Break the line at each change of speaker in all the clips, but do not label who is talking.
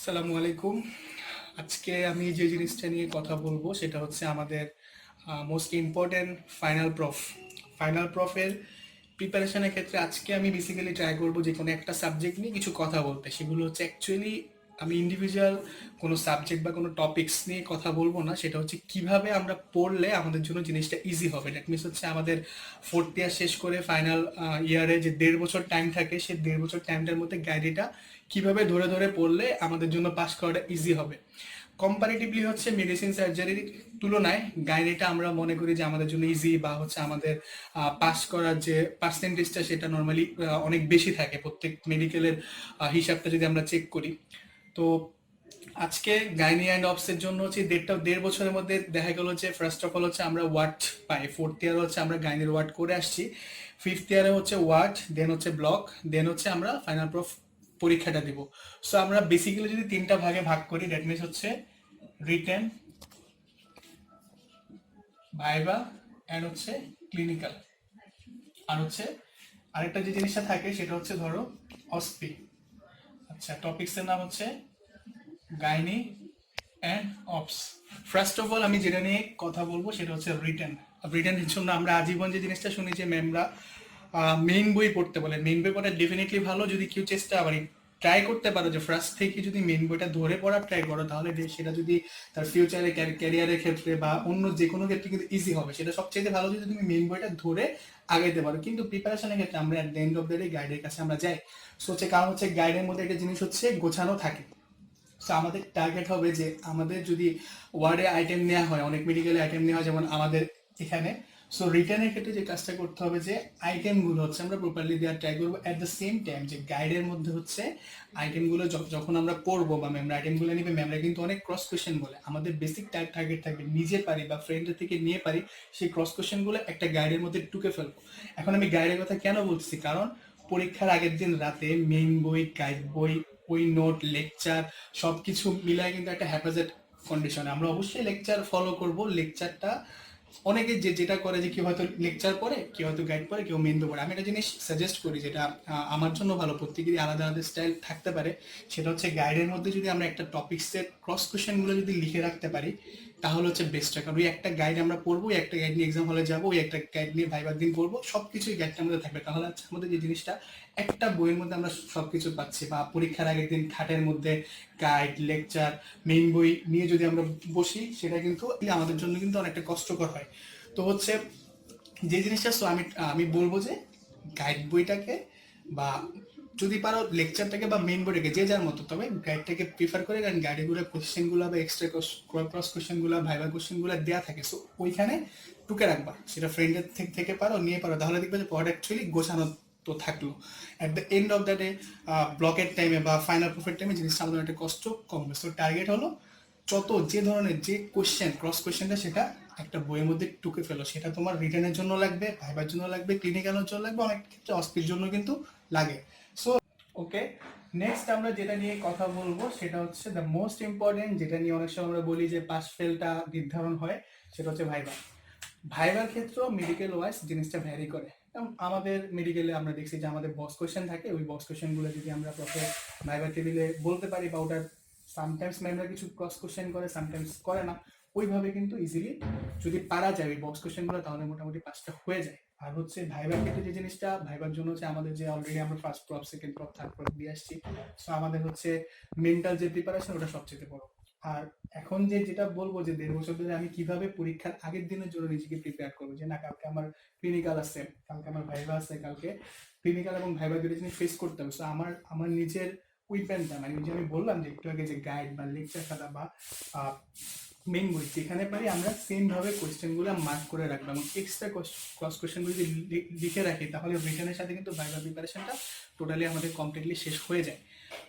আসসালামু আলাইকুম। আজকে আমি যে জিনিসটা নিয়ে কথা বলবো সেটা হচ্ছে আমাদের মোস্ট ইম্পর্টেন্ট ফাইনাল প্রফের প্রিপারেশনের ক্ষেত্রে আজকে আমি বেসিক্যালি ট্রাই করবো যে কোনো একটা সাবজেক্ট নিয়ে কিছু কথা বলতে। সেগুলো হচ্ছে অ্যাকচুয়ালি আমি ইন্ডিভিজুয়াল কোনো সাবজেক্ট বা কোনো টপিকস নিয়ে কথা বলবো না, সেটা হচ্ছে কিভাবে আমরা পড়লে আমাদের জন্য জিনিসটা ইজি হবে। দ্যাট মিনস হচ্ছে আমাদের ফোর্থ ইয়ার শেষ করে ফাইনাল ইয়ারে যে 1.5 বছর টাইম থাকে, সেই 1.5 বছর টাইমটার মধ্যে গাইডটা কিভাবে ধরে ধরে পড়লে আমাদের জন্য পাস করাটা ইজি হবে। কম্পারেটিভলি হচ্ছে মেডিসিন সার্জারির তুলনায় গাইনিটা আমরা মনে করি যে আমাদের জন্য ইজি, বা হচ্ছে আমাদের পাস করার যে পার্সেন্টেজটা সেটা নর্মালি অনেক বেশি থাকে প্রত্যেক মেডিকেলের হিসাবটা যদি আমরা চেক করি। তো আজকে গাইনি অ্যান্ড অপসের জন্য হচ্ছে 1.5 বছরের মধ্যে দেখা গেল যে ফার্স্ট অফ অল হচ্ছে আমরা ওয়ার্ড পাই। ফোর্থ ইয়ার হচ্ছে আমরা গাইনির ওয়ার্ড করে আসছি, ফিফথ ইয়ারে হচ্ছে ওয়ার্ড, দেন হচ্ছে ব্লক, দেন হচ্ছে আমরা ফাইনাল পরীক্ষাটা দিব। সো আমরা বেসিক্যালি যদি তিনটা ভাগে ভাগ করি, দ্যাট মিনস হচ্ছে রিটেন, ভাইভা অ্যান্ড হচ্ছে ক্লিনিক্যাল। আর হচ্ছে আরেকটা যে জিনিসটা থাকে সেটা হচ্ছে ধরো অসপি। আচ্ছা, টপিক্সের নাম হচ্ছে gynae and obs. First of all আমি যেটা নিয়ে কথা বলবো সেটা হচ্ছে রিটেন। রিটেনের জন্য আমরা আজীবন যে জিনিসটা শুনি যে ম্যামরা মেইন বই পড়তে বলে। মেইন বই পড়া ডেফিনেটলি ভালো, যদি কেউ চেষ্টা মানে ট্রাই করতে পারো যে ফার্স্ট থেকে যদি মেইন বইটা ধরে পড়ার ট্রাই করো, তাহলে সেটা যদি তার ফিউচারে ক্যারিয়ারের ক্ষেত্রে বা অন্য যে কোনো ক্ষেত্রে কিন্তু ইজি হবে। সেটা সবচেয়ে ভালো যদি তুমি মেইন বইটা ধরে আগাইতে পারো। কিন্তু প্রিপারেশনের ক্ষেত্রে আমরা at the end of the day গাইডের কাছে আমরা যাই। সো হচ্ছে কারণ হচ্ছে গাইডের মধ্যে একটা জিনিস হচ্ছে গোছানো থাকে। সো আমাদের টার্গেট হবে যে আমাদের যদি ওয়ার্ডে আইটেম নেওয়া হয়, অনেক মেডিকেলে আইটেম নেওয়া হয় যেমন আমাদের এখানে। সো রিটার্নের ক্ষেত্রে যে কাজটা করতে হবে যে আইটেমগুলো হচ্ছে আমরা প্রপারলি দেওয়ার ট্রাই করবো। অ্যাট দ্য সেম টাইম যে গাইডের মধ্যে হচ্ছে আইটেমগুলো যখন আমরা পড়বো বা ম্যামরা আইটেমগুলো নিবে, ম্যামরা কিন্তু অনেক ক্রস কোয়েশ্চেন বলে। আমাদের বেসিক টার্গেট থাকবে নিজে পারি বা ফ্রেন্ডের থেকে নিয়ে পারি সেই ক্রস কোয়েশ্চেনগুলো একটা গাইডের মধ্যে টুকে ফেলবো। এখন আমি গাইডের কথা কেন বলছি, কারণ পরীক্ষার আগের দিন রাতে মেইন বই, গাইড বই, ওই নোট, লেকচার সবকিছু মিলায় কিন্তু একটা হ্যাপাজেট কন্ডিশনে আমরা অবশ্যই লেকচার ফলো করব। লেকচারটা অনেকে যেটা করে যে কেউ হয়তো লেকচার পড়ে, কেউ হয়তো গাইড পড়ে, কেউ মেইন পড়ে। আমি একটা জিনিস সাজেস্ট করি যেটা আমার জন্য ভালো, প্রত্যেকেরই আলাদা আলাদা স্টাইল থাকতে পারে। সেটা হচ্ছে গাইডের মধ্যে যদি আমরা একটা টপিক্সের ক্রস কোশ্চেনগুলো যদি লিখে রাখতে পারি তাহলে হচ্ছে বেস্ট হয়। কারণ ওই একটা গাইড আমরা পড়বো, ওই একটা গাইড নিয়ে এক্সাম হলে যাবো, ওই একটা গাইড নিয়ে ভাইবার দিন পড়বো, সবকিছুই গাইডটার মধ্যে থাকবে। তাহলে হচ্ছে আমাদের যে জিনিসটা একটা বইয়ের মধ্যে আমরা সবকিছু পাচ্ছি। বা পরীক্ষার আগের দিন খাটের মধ্যে গাইড, লেকচার, মেইন বই নিয়ে যদি আমরা বসি, সেটা কিন্তু আমাদের জন্য কিন্তু অনেকটা কষ্টকর হয়। তো হচ্ছে যে জিনিসটা, সো আমি আমি বলবো যে গাইড বইটাকে বা যদি পারো লেকচারটাকে বা মেইন বইটাকে, যে যার মতো, তবে গাইডটাকে প্রিফার করে। কারণ গাইডেগুলো কোশ্চেনগুলো বা এক্সট্রা ক্রস কোশ্চেনগুলো, ভাইবা কোশ্চেনগুলো দেওয়া থাকে। সো ওইখানে টুকে রাখবা, সেটা ফ্রেন্ডের থেকে পারো নিয়ে পারো, তাহলে দেখবে যে পড়াটা অ্যাকচুয়ালি গোছানো তো থাকলো। At the end of the day ব্লকের টাইমে বা ফাইনাল প্রুফের টাইমে জিনিসটা আমাদের একটা কষ্ট কমবে। সো টার্গেট হলো যত যে ধরনের যে কোশ্চেন, ক্রস কোশ্চেনটা সেটা একটা বইয়ের মধ্যে টুকে ফেলো। সেটা তোমার রিটার্নের জন্য লাগবে, ভাইবার জন্য লাগবে, ক্লিনিক্যালের জন্য লাগবে, অনেক ক্ষেত্রে অস্পির জন্য কিন্তু লাগে। সো ওকে, নেক্সট আমরা যেটা নিয়ে কথা বলবো সেটা হচ্ছে দ্য মোস্ট ইম্পর্টেন্ট, যেটা নিয়ে অনেক সময় আমরা বলি যে পাস ফেলটা নির্ধারণ হয়, সেটা হচ্ছে ভাইবা। ভাইবার ক্ষেত্রেও মেডিকেল ওয়াইজ জিনিসটা ভ্যারি করে। আমাদের মেডিকেলে আমরা দেখছি যে আমাদের বক্স কোয়েশ্চেন থাকে, ওই বক্স কোয়েশ্চেনগুলো যদি আমরা প্রপার ভাইবার টেবিলে বলতে পারি, বা ওটার সামটাইমস ম্যামরা কিছু ক্রস কোয়েশ্চেন করে, সামটাইমস করে না, ওইভাবে কিন্তু ইজিলি যদি পারা যায় ওই বক্স কোয়েশ্চেনগুলো, তাহলে মোটামুটি পাসটা হয়ে যায়। আর হচ্ছে ভাইবার ক্ষেত্রে যে জিনিসটা, ভাইবার জন্য হচ্ছে আমাদের যে অলরেডি আমরা first prop, second prop, third prop দিয়ে আসছি। সো আমাদের হচ্ছে মেন্টাল যে প্রিপারেশন, ওটা সবচেয়ে বড়। আর এখন যেটা বলবো যে 1.5 বছর ধরে আমি কিভাবে পরীক্ষার আগের দিনের জন্য নিজেকে প্রিপেয়ার করবো, যে না কালকে আমার ক্লিনিক্যাল আছে, কালকে আমার ভাইভা আছে, কালকে ক্লিনিক্যাল এবং ভাইভা দুটো জিনিস ফেস করতে হবে। সো আমার আমার নিজের উইপেনটা মানে যে আমি বললাম যে একটু আগে যে গাইড বা লেকচার খাতা বা মেইন বই, যেখানে পারি আমরা সেম ভাবে কোয়েশ্চেনগুলো মার্ক করে রাখবো এবং এক্সট্রা ক্রস কোয়েশ্চেনগুলো যদি লিখে রাখি, তাহলে রিটার্নের সাথে কিন্তু ভাইভা প্রিপারেশনটা টোটালি আমাদের কমপ্লিটলি শেষ হয়ে যায়।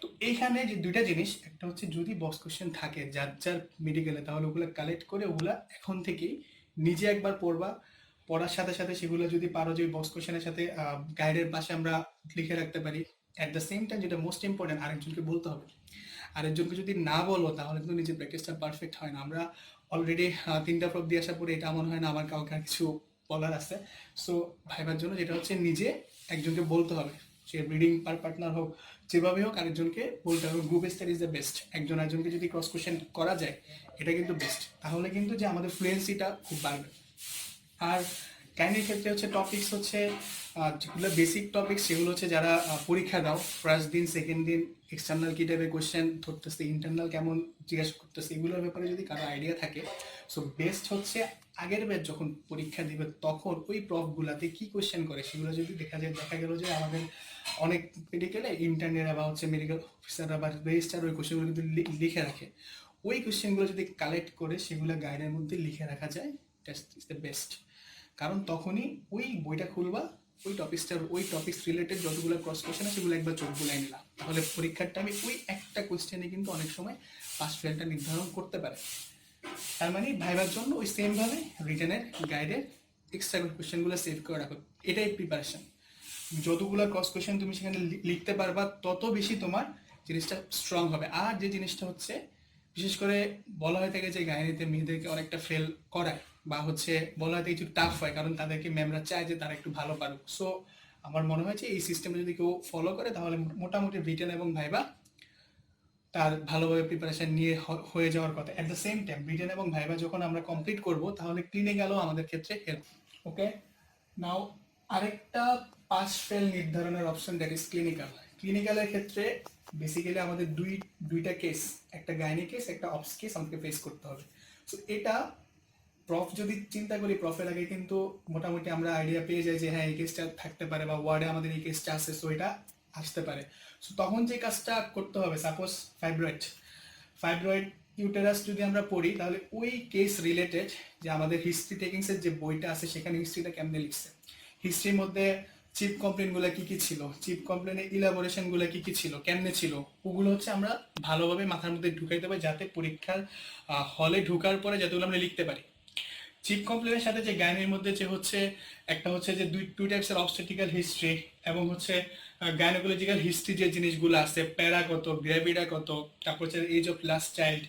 তো এইখানে যে দুইটা জিনিস, একটা হচ্ছে যদি বক্স কোশ্চেন থাকে যার যার মেডিকেলে, তাহলে ওগুলো কালেক্ট করে ওগুলা এখন থেকেই নিজে একবার পড়বা। পড়ার সাথে সাথে সেগুলো যদি পারো যে বক্স কোশ্চেনের সাথে গাইডের পাশে আমরা লিখে রাখতে পারি। অ্যাট দ্য সেম টাইম যেটা মোস্ট ইম্পর্টেন্ট, আরেকজনকে বলতে হবে। আরেকজনকে যদি না বলো তাহলে কিন্তু নিজের প্র্যাকটিসটা পারফেক্ট হয় না। আমরা অলরেডি তিনটা প্রব দিয়ে আসার পরে এটা মনে হয় না আমার কাউকে আর কিছু বলার আছে। সো ভাইবার জন্য যেটা হচ্ছে নিজে একজনকে বলতে হবে, সে রিডিং পার্টনার হোক, যেভাবে হোক আরেকজনকে বলতে হবে। Group study is the best. একজন আরেকজনকে যদি ক্রস কোশ্চেন করা যায় এটা কিন্তু বেস্ট, তাহলে কিন্তু যে আমাদের ফ্লুয়েন্সিটা খুব বাড়বে। আর কাইন্ডের ক্ষেত্রে হচ্ছে টপিকস হচ্ছে যেগুলো বেসিক টপিক সেগুলো হচ্ছে যারা পরীক্ষা দাও ফার্স্ট দিন সেকেন্ড দিন এক্সটার্নাল কী টাইপের কোয়েশ্চেন ধরতেছে, ইন্টারনাল কেমন জিজ্ঞাসা করতেছে, এগুলোর ব্যাপারে যদি কারো আইডিয়া থাকে, সো বেস্ট হচ্ছে আগের ব্যাচ যখন পরীক্ষা দিবে তখন ওই প্রফগুলাতে কি কোয়েশ্চেন করে সেগুলো যদি দেখা গেল যে আমাদের অনেক মেডিকেলে ইন্টার্নেরা বা হচ্ছে মেডিকেল অফিসাররা বা রেজিস্টার ওই কোয়েশ্চেনগুলো কিন্তু লিখে রাখে, ওই কোয়েশ্চেনগুলো যদি কালেক্ট করে সেগুলো গাইডের মধ্যে লিখে রাখা যায়, দ্যাটস ইজ দ্য বেস্ট। কারণ তখনই ওই বইটা খুলবা, ওই টপিক্স রিলেটেড যতগুলো ক্রস কোয়েশ্চেন আছে সেগুলো একবার চোখ বুলাই নিলাম, তাহলে পরীক্ষার টাইমে ওই একটা কোয়েশ্চেনে কিন্তু অনেক সময় পাস ফেলটা নির্ধারণ করতে পারে। তার মানে ভাইবার জন্য ওই সেমভাবে রিটেনের গাইডের এক্সট্রা কোয়েশ্চেনগুলো সেভ করে রাখো, এটাই প্রিপারেশন। যতগুলো ক্রস কোয়েশ্চেন তুমি সেখানে লিখতে পারবা তত বেশি তোমার জিনিসটা স্ট্রং হবে। আর যে জিনিসটা হচ্ছে বিশেষ করে বলা হয়ে থাকে যে গাইনিতে মেয়েদেরকে অনেকটা ফেল করায় বা হচ্ছে বলা হয়তো একটু টাফ হয়, কারণ তাদেরকে ম্যামরা চায় যে তারা একটু ভালো পারুক। সো আমার মনে হয় যে এই সিস্টেমে যদি কেউ ফলো করে তাহলে মোটামুটি রিটেন এবং ভাইবা তার ভালোভাবে প্রিপারেশন নিয়ে হয়ে যাওয়ার কথা। At the same time written এবং ভাইবা যখন আমরা কমপ্লিট করব তাহলে ক্লিনিক্যালও আমাদের ক্ষেত্রে হেল্প। ওকে, নাও আরেকটা পাস ফেল নির্ধারণের অপশন, দ্যাট ইজ ক্লিনিক্যাল। ক্লিনিক্যালের ক্ষেত্রে বেসিক্যালি আমাদের দুইটা কেস, একটা গাইনি কেস একটা অপস কেস আমাকে ফেস করতে হবে। সো এটা প্রফ যদি চিন্তা করি, প্রফের আগে কিন্তু মোটামুটি আমরা আইডিয়া পেয়ে যাই যে হ্যাঁ এই কেসটা থাকতে পারে বা ওয়ার্ডে আমাদের এই কেসটা আছে, সো এটা আসতে পারে। সো তখন যে কাজটা করতে হবে, সাপোজ ফাইব্রয়েড ইউটেরাস যদি আমরা পড়ি তাহলে ওই কেস রিলেটেড যে আমাদের হিস্ট্রি টেকিংসের যে বইটা আছে সেখানে হিস্ট্রিটা কেমনে লিখছে, হিস্ট্রির মধ্যে চিপ কমপ্লেনগুলো কি কি ছিল, চিপ কমপ্লেনের ইলাবোরেশনগুলো কি কি ছিল, কেমনে ছিল, ওগুলো হচ্ছে আমরা ভালোভাবে মাথার মধ্যে ঢুকাইতে পারি যাতে পরীক্ষার হলে ঢুকার পরে যাতে আমরা লিখতে পারি। চিপ কমপ্লেনের সাথে যে গাইনের মধ্যে যে হচ্ছে একটা হচ্ছে যে দুই টাইপসের অবস্টেটিক্যাল হিস্ট্রি এবং হচ্ছে গাইনোকোলজিক্যাল হিস্ট্রি যে জিনিসগুলো আছে, প্যারা কত, গ্র্যাভিডা কত, তারপর হচ্ছে age of last child,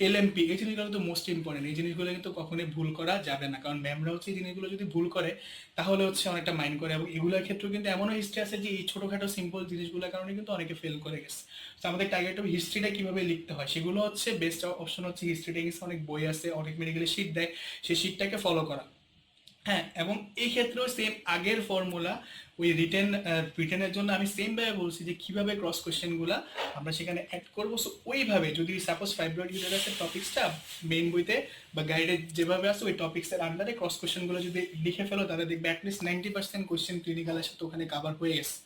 LMP, এই জিনিসগুলো কিন্তু মোস্ট ইম্পর্টেন্ট। এই জিনিসগুলো কিন্তু কখনোই ভুল করা যাবে না, কারণ ম্যামরা হচ্ছে এই জিনিসগুলো যদি ভুল করে তাহলে হচ্ছে অনেকটা মাইন্ড করে। এবং এগুলোর ক্ষেত্রেও কিন্তু এমনও হিস্ট্রি আছে যে এই ছোটোখাটো সিম্পল জিনিসগুলোর কারণে কিন্তু অনেকে ফেল করে গেছে। তো আমাদের টার্গেট হবে হিস্ট্রিটা কীভাবে লিখতে হয়, সেগুলো হচ্ছে বেস্ট অপশন হচ্ছে হিস্ট্রি টেকিংস, অনেক বই আছে, অনেক মেডিকেলে শিট দেয়, সেই শিটটাকে ফলো করা। হ্যাঁ, এবং এই ক্ষেত্রেও সেম আগের ফর্মুলা, ওই রিটেনের জন্য আমি সেম ভাবে বলছি যে কিভাবে ক্রস কোশ্চেনগুলো আমরা সেখানে অ্যাড করবো। সো ওইভাবে যদি সাপোজ ফাইব্রয়েড ইউটেরাসের টপিক্সটা মেইন বইতে বা গাইডে যেভাবে আছে ওই টপিক্সের আন্ডারে ক্রস কোশ্চেনগুলো যদি লিখে ফেলো তাহলে দেখবে অ্যাটলিস্ট 90% কোশ্চেন ক্লিনিক্যালের সাথে ওখানে কাভার হয়ে গেছে।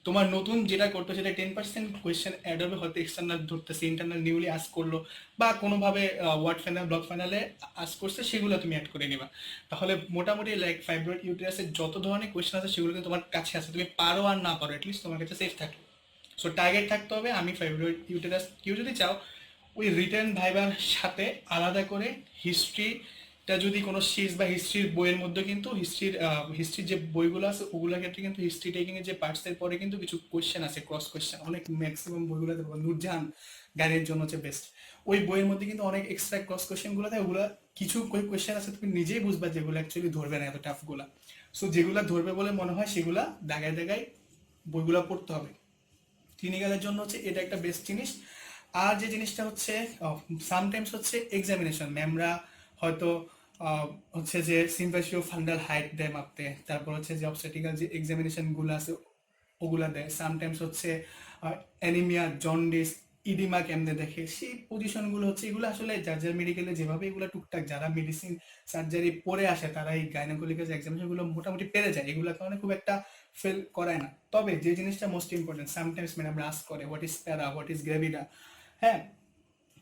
তোমার নতুন যেটা করতে সেটা 10% কোয়েশ্চেন অ্যাড হবে, হয়তো এক্সটার্নাল ধরতেছে, ইন্টারনাল নিউলি আস করলো বা কোনোভাবে ওয়ার্ড ফাইনাল ব্লক ফাইনালে আস করছে, সেগুলো তুমি অ্যাড করে নিবা। তাহলে মোটামুটি লাইক ফাইব্রয়েড ইউটেরাসের যত ধরনের কোয়েশ্চেন আছে সেগুলো কিন্তু তোমার কাছে আছে, তুমি পারো আর না পারো অ্যাটলিস্ট তোমার কাছে সেফ থাকলো। সো টার্গেট থাকতে হবে আমি ফাইব্রয়েড ইউটেরাস, কেউ যদি চাও ওই রিটার্ন ভাইবার সাথে আলাদা করে হিস্ট্রিটা যদি কোনো সিজ বা হিস্ট্রির বইয়ের মধ্যে কিন্তু হিস্ট্রির যে বইগুলো আছে ওগুলোর ক্ষেত্রে কিন্তু হিস্ট্রি টেকিং এর যে পার্টসের পরে কিন্তু কিছু কোয়েশ্চেন আছে, ক্রস কোয়েশ্চেন অনেক ম্যাক্সিমাম বইগুলোতে। নূরজাহান গাইডের জন্য হচ্ছে বেস্ট, ওই বইয়ের মধ্যে কিন্তু অনেক এক্সট্রা ক্রস কোয়েশ্চেনগুলো থাকে, ওগুলো কিছু কোয়েশ্চেন আছে তুমি নিজেই বুঝবা যেগুলো অ্যাকচুয়ালি ধরবে না এত টাফগুলা। সো যেগুলো ধরবে বলে মনে হয় সেগুলা দাগায় দাগায় বইগুলো পড়তে হবে। ক্লিনিক্যালের জন্য হচ্ছে এটা একটা বেস্ট জিনিস। আর যে জিনিসটা হচ্ছে সামটাইমস হচ্ছে এক্সামিনেশন, ম্যামরা হয়তো হচ্ছে যে সিম্পাসিও ফান্ডাল হাইট দেয় মাপতে, তারপর হচ্ছে যে অবস্টেটিক্যাল যে এক্সামিনেশনগুলো আছে ওগুলা দেয়। সামটাইমস হচ্ছে অ্যানিমিয়া, জন্ডিস, ইডিমা কেমনে দেখে, সেই পজিশনগুলো হচ্ছে এগুলো আসলে যার যার মেডিকেলে যেভাবে এগুলো টুকটাক যারা মেডিসিন সার্জারি পড়ে আসে তারা এই গাইনোকোলজিক্যাল এক্সামিনেশনগুলো মোটামুটি পেরে যায়, এগুলোর কারণে খুব একটা ফেল করায় না। তবে যে জিনিসটা most important, sometimes madam ask করে হোয়াট ইজ প্যারা, হোয়াট ইজ গ্র্যাভিডা, হ্যাঁ,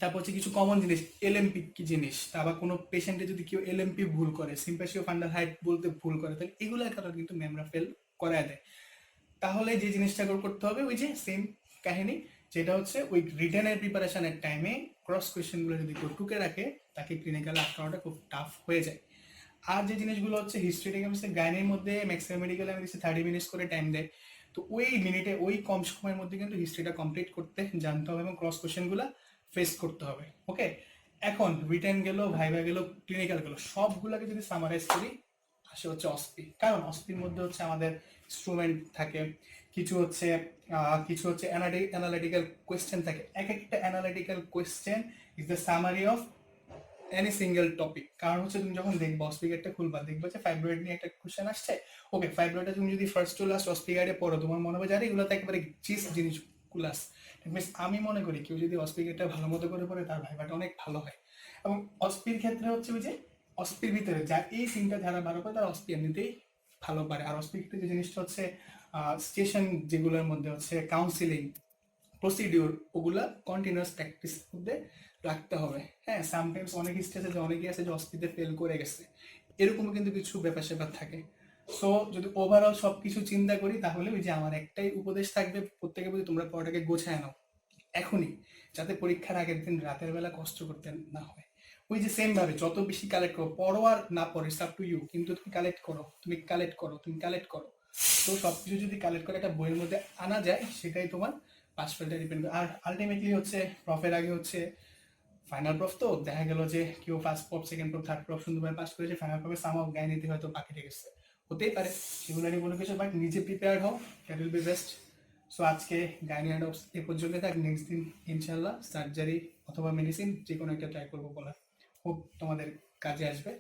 তারপর হচ্ছে কিছু কমন জিনিস, এলএমপি কি জিনিস, আবার কোনো পেশেন্টে যদি কেউ এলএমপি ভুল করে, সিম্পাসিও ফান্ডাল হাইট বলতে ভুল করে, তাহলে এগুলোর কারণে কিন্তু ম্যামরা ফেল করায় দেয়। তাহলে যে জিনিসটা করতে হবে ওই যে সেম কাহিনী, যেটা হচ্ছে ওই রিটেনের প্রিপারেশনের টাইমে ক্রস কোয়েশ্চেনগুলো যদি কেউ টুকে রাখে তাকে ক্লিনিক্যালে আটকানোটা খুব টাফ হয়ে যায়। আর যে জিনিসগুলো হচ্ছে হিস্ট্রি টেকিংসের গাইনের মধ্যে ম্যাক্সিমাম মেডিকেল আমি দিচ্ছি 30 মিনিটস করে টাইম দেয়, তো ওই মিনিটে ওই কম সময়ের মধ্যে কিন্তু হিস্ট্রিটা কমপ্লিট করতে জানতে হবে এবং ক্রস কোয়েশ্চেনগুলো ফেস করতে হবে। ওকে, এখন রিটেন গেল, ভাইভা গেল, ক্লিনিক্যাল গেল, সবগুলোকে যদি সামারাইজ করি আসে হচ্ছে অসপি। কারণ অসপির মধ্যে হচ্ছে আমাদের ইনস্ট্রুমেন্ট থাকে, কিছু হচ্ছে অ্যানালিটিক্যাল কোয়েশ্চেন থাকে। এক একটা analytical question is the summary of any single topic. কারণ হচ্ছে তুমি যখন দেখবা স্পিকারটা খুলবা, দেখবা যে ফাইব্রয়েড নিয়ে একটা কোয়েশ্চেন আসছে। ওকে, ফাইব্রয়েডটা তুমি যদি ফার্স্ট টু লাস্ট স্পিকারে পড়ো, তোমার মনে হবে যে আরে এগুলো তো একেবারে চিজ জিনিসগুলো আছে। মিনস আমি মনে করি কেউ যদি অস্পিকারটা ভালো মতো করে পড়ে তার ভাইবাটা অনেক ভালো হয়। এবং অস্পির ক্ষেত্রে হচ্ছে ওই যে অস্পির ভিতরে যা এই তিনটা ধারা ভালো করে তার অস্পি এমনিতেই ভালো পারে। আর অস্পির ক্ষেত্রে যে জিনিসটা হচ্ছে স্টেশন যেগুলোর মধ্যে হচ্ছে কাউন্সিলিং প্রসিডিওর, ওগুলা কন্টিনিউয়াস প্র্যাকটিস মধ্যে রাখতে হবে। হ্যাঁ, সামটাইমস অনেক স্টেজে যে অনেকেই আছে যে অস্পিতে ফেল করে গেছে, এরকমও কিন্তু কিছু ব্যাপার স্যাপার থাকে। সো যদি ওভারঅল সব কিছু চিন্তা করি তাহলে ওই যে আমার একটাই উপদেশ থাকবে প্রত্যেকে, বলি তোমরা পড়াটাকে গোছায় নাও এখনই, যাতে পরীক্ষার আগের দিন রাতের বেলা কষ্ট করতে না হয়। ওই যে সেম ভাবে যত বেশি কালেক্ট করো, পড়ো আর না পড়ো ইটস আপ টু ইউ, কিন্তু তুমি কালেক্ট করো, তুমি কালেক্ট করো, তুমি কালেক্ট করো। তো সবকিছু যদি কালেক্ট করে একটা বইয়ের মধ্যে আনা যায়, সেটাই তোমার পাস ফেলটা ডিপেন্ড করে। আর আলটিমেটলি হচ্ছে প্রফের আগে হচ্ছে ফাইনাল প্রফ, তো দেখা গেল যে কেউ first proof, second proof, third proof সুন্দরভাবে পাস করেছে, ফাইনাল প্রফে সামাও গায়ে নিতে হয়তো বাকি গেছে, হতেই পারে, সেগুলো নিয়ে কোনো কিছু, বাট নিজে প্রিপেয়ার হও, that will be best. So আজকে গাইনি অ্যান্ড এ পর্যন্ত থাক, নেক্সট দিন ইনশাল্লাহ সার্জারি অথবা মেডিসিন যে কোনো একটা ট্রাই করবো বলার, খুব তোমাদের কাজে আসবে।